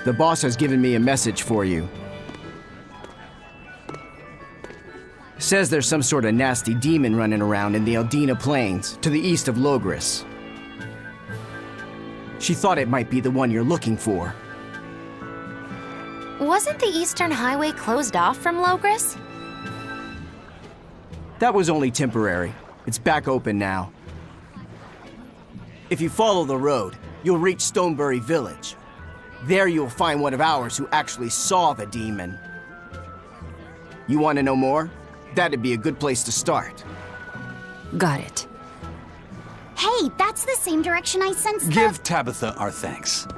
The boss has given me a message for you. Says there's some sort of nasty demon running around in the Aldina Plains, to the east of Logris. She thought it might be the one you're looking for. Wasn't the Eastern Highway closed off from Logris? That was only temporary. It's back open now. If you follow the road, you'll reach Stonebury Village. There you'll find one of ours who actually saw the demon. You want to know more? That'd be a good place to start. Got it. Hey, that's the same direction I sensed. Give Tabitha our thanks.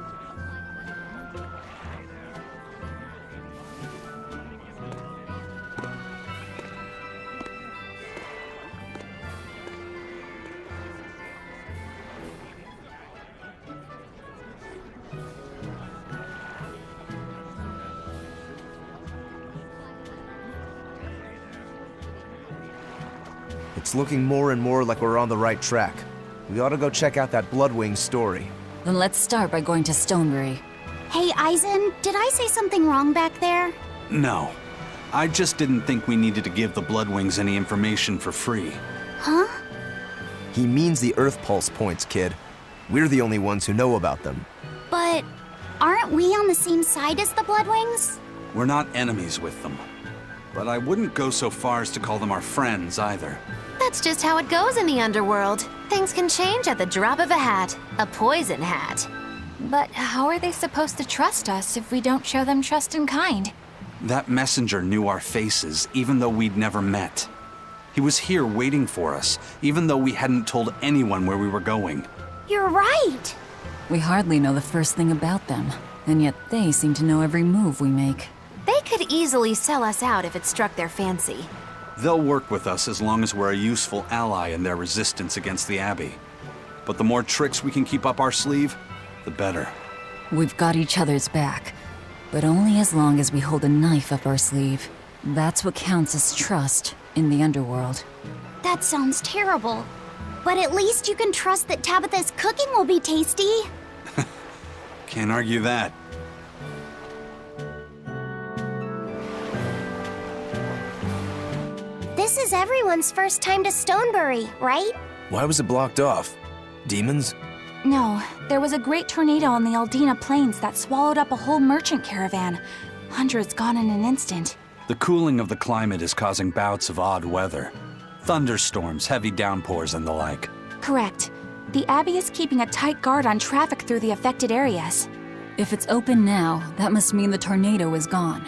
It's looking more and more like we're on the right track. We ought to go check out that Bloodwings story. Then let's start by going to Stonebury. Hey, Eisen, did I say something wrong back there? No. I just didn't think we needed to give the Bloodwings any information for free. Huh? He means the Earth Pulse points, kid. We're the only ones who know about them. But aren't we on the same side as the Bloodwings? We're not enemies with them. But I wouldn't go so far as to call them our friends either. That's just how it goes in the underworld. Things can change at the drop of a hat. A poison hat. But how are they supposed to trust us if we don't show them trust in kind? That messenger knew our faces, even though we'd never met. He was here waiting for us, even though we hadn't told anyone where we were going. You're right. We hardly know the first thing about them, and yet they seem to know every move we make. They could easily sell us out if it struck their fancy. They'll work with us as long as we're a useful ally in their resistance against the Abbey. But the more tricks we can keep up our sleeve, the better. We've got each other's back, but only as long as we hold a knife up our sleeve. That's what counts as trust in the underworld. That sounds terrible. But at least you can trust that Tabitha's cooking will be tasty. Can't argue that. This is everyone's first time to Stonebury, right? Why was it blocked off? Demons? No, there was a great tornado on the Aldina Plains that swallowed up a whole merchant caravan. Hundreds gone in an instant. The cooling of the climate is causing bouts of odd weather. Thunderstorms, heavy downpours, and the like. Correct. The Abbey is keeping a tight guard on traffic through the affected areas. If it's open now, that must mean the tornado is gone.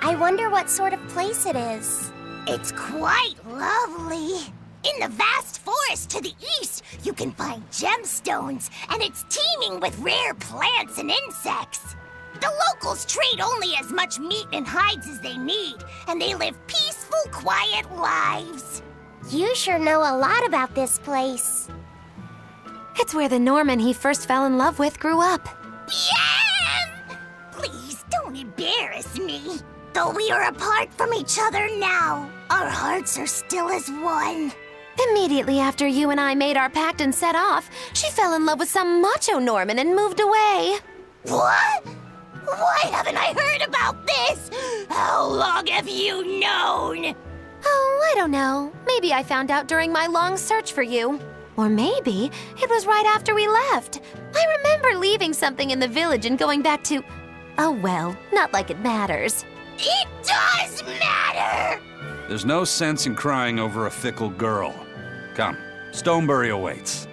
I wonder what sort of place it is. It's quite lovely. In the vast forest to the east, you can find gemstones, and it's teeming with rare plants and insects. The locals trade only as much meat and hides as they need, and they live peaceful, quiet lives. You sure know a lot about this place. It's where the Norman he first fell in love with grew up. Yeah! Please don't embarrass me. Though we are apart from each other now, our hearts are still as one. Immediately after you and I made our pact and set off, she fell in love with some macho Norman and moved away. What? Why haven't I heard about this? How long have you known? Oh, I don't know. Maybe I found out during my long search for you. Or maybe it was right after we left. I remember leaving something in the village and going back to... Oh well, not like it matters. It does matter! There's no sense in crying over a fickle girl. Come, Stonebury awaits.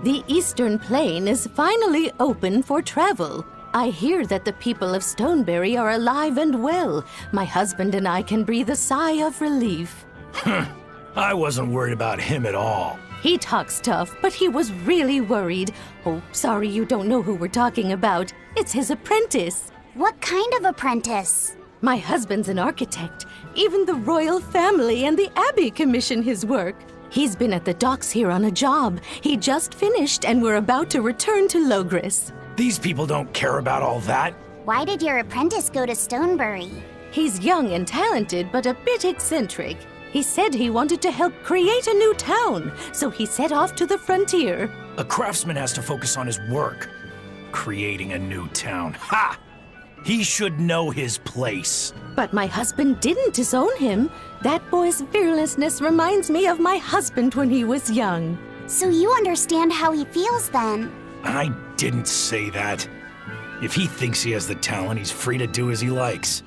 The Eastern Plain is finally open for travel. I hear that the people of Stonebury are alive and well. My husband and I can breathe a sigh of relief. I wasn't worried about him at all. He talks tough, but he was really worried. Oh, sorry you don't know who we're talking about. It's his apprentice. What kind of apprentice? My husband's an architect. Even the royal family and the Abbey commission his work. He's been at the docks here on a job. He just finished and we're about to return to Logris. These people don't care about all that. Why did your apprentice go to Stonebury? He's young and talented, but a bit eccentric. He said he wanted to help create a new town, so he set off to the frontier. A craftsman has to focus on his work. Creating a new town. Ha! He should know his place. But my husband didn't disown him. That boy's fearlessness reminds me of my husband when he was young. So you understand how he feels then? I didn't say that. If he thinks he has the talent, he's free to do as he likes.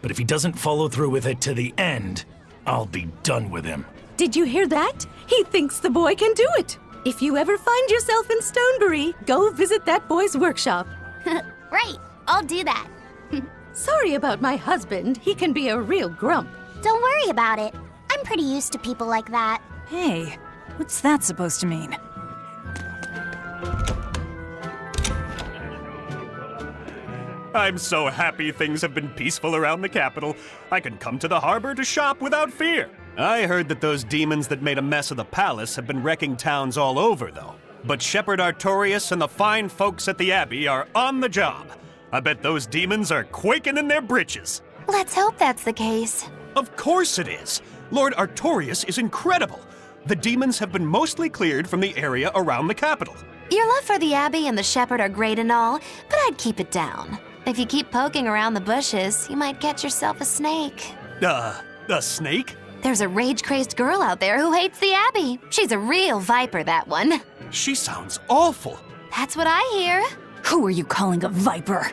But if he doesn't follow through with it to the end, I'll be done with him. Did you hear that? He thinks the boy can do it. If you ever find yourself in Stonebury, go visit that boy's workshop. Right, I'll do that. Sorry about my husband. He can be a real grump. Don't worry about it. I'm pretty used to people like that. Hey, what's that supposed to mean? I'm so happy things have been peaceful around the capital. I can come to the harbor to shop without fear. I heard that those demons that made a mess of the palace have been wrecking towns all over, though. But Shepherd Artorius and the fine folks at the Abbey are on the job. I bet those demons are quaking in their britches. Let's hope that's the case. Of course it is. Lord Artorius is incredible. The demons have been mostly cleared from the area around the capital. Your love for the Abbey and the Shepherd are great and all, but I'd keep it down. If you keep poking around the bushes, you might catch yourself a snake. A snake? There's a rage-crazed girl out there who hates the Abbey. She's a real viper, that one. She sounds awful. That's what I hear. Who are you calling a viper?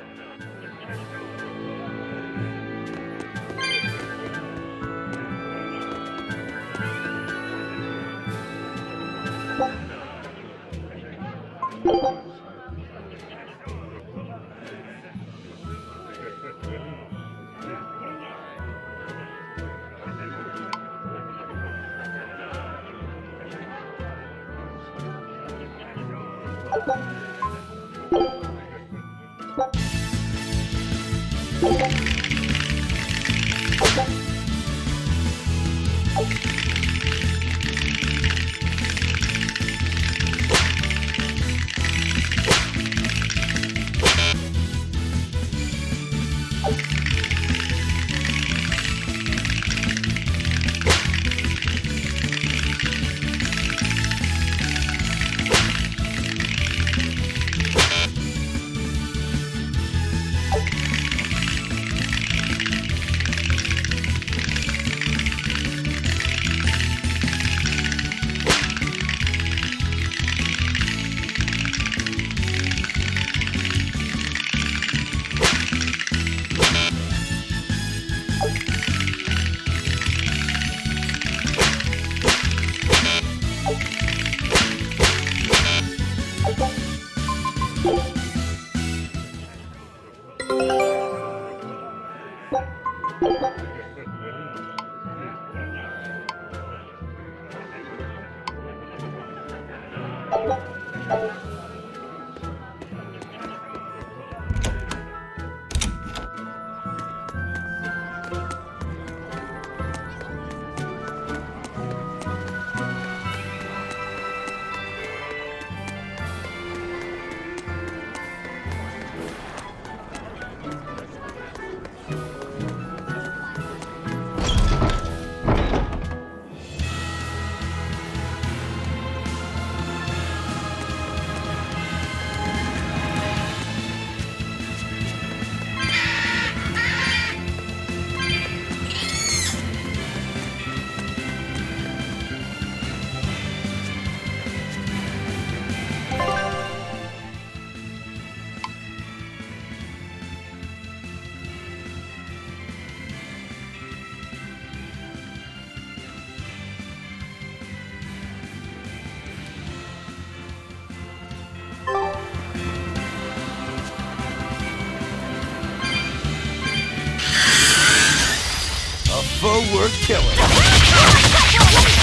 Foe worth killing.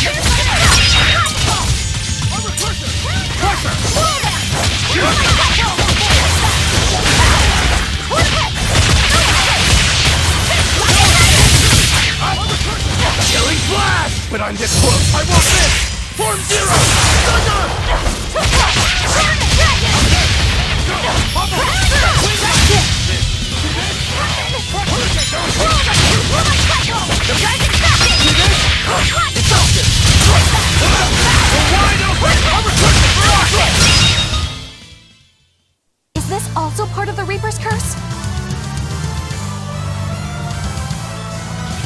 Is this also part of the Reaper's curse?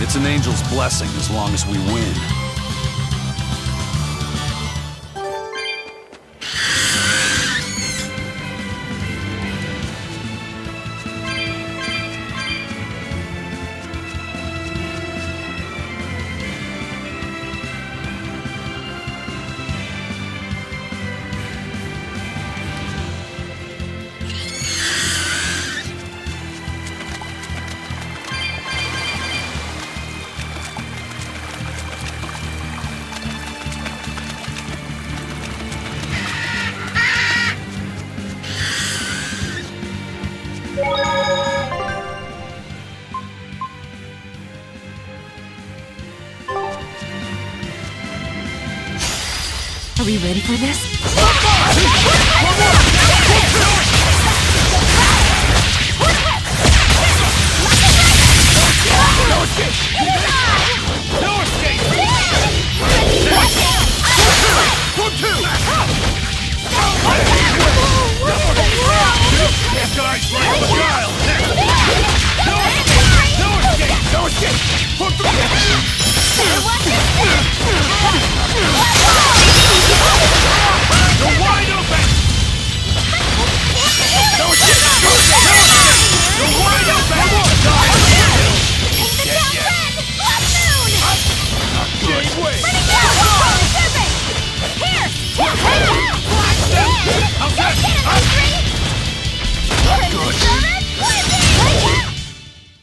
It's an angel's blessing as long as we win. Are we ready for this?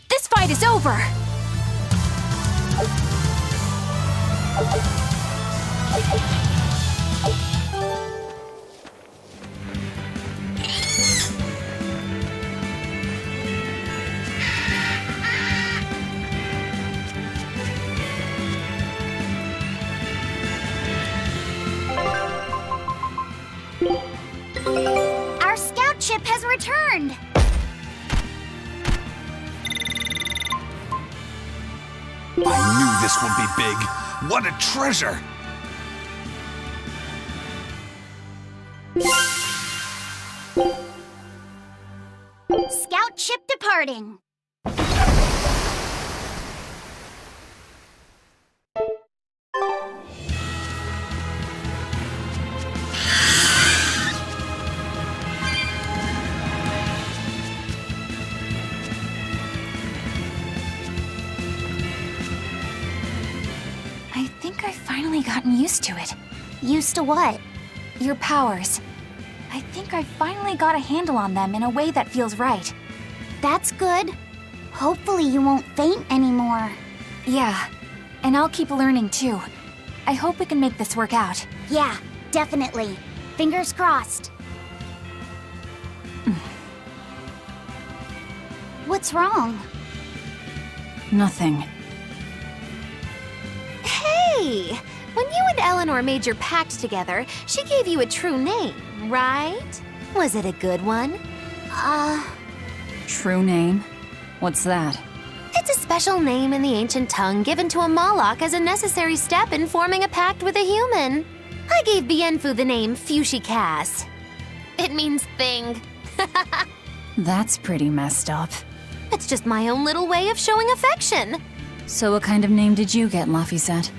This fight is over! Our scout ship has returned! I knew this would be big. What a treasure! Scout ship departing. I think I've finally gotten used to it. Used to what? Your powers. I think I finally got a handle on them in a way that feels right. That's good. Hopefully you won't faint anymore. Yeah, and I'll keep learning too. I hope we can make this work out. Yeah, definitely. Fingers crossed. What's wrong? Nothing. Hey! When you and Eleanor made your pact together, she gave you a true name, right? Was it a good one? True name? What's that? It's a special name in the ancient tongue given to a Moloch as a necessary step in forming a pact with a human. I gave Bienfu the name Fushi-Cass. It means thing. That's pretty messed up. It's just my own little way of showing affection. So what kind of name did you get, Laphicet?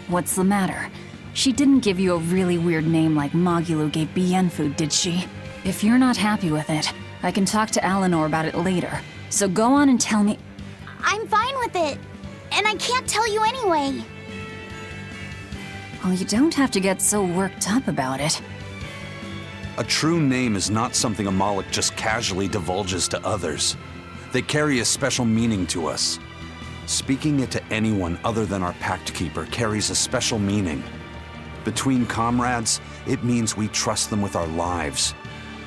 What's the matter? She didn't give you a really weird name like Magulu gave Bienfu, did she? If you're not happy with it, I can talk to Eleanor about it later. So go on and tell me. I'm fine with it. And I can't tell you anyway. Well, you don't have to get so worked up about it. A true name is not something a Moloch just casually divulges to others. They carry a special meaning to us. Speaking it to anyone other than our Pact Keeper carries a special meaning. Between comrades, it means we trust them with our lives.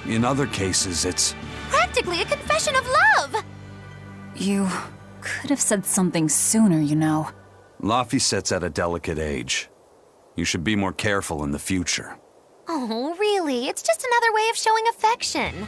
In other cases, it's Practically a confession of love! You could have said something sooner, you know. Laphicet's at a delicate age. You should be more careful in the future. Oh, really? It's just another way of showing affection.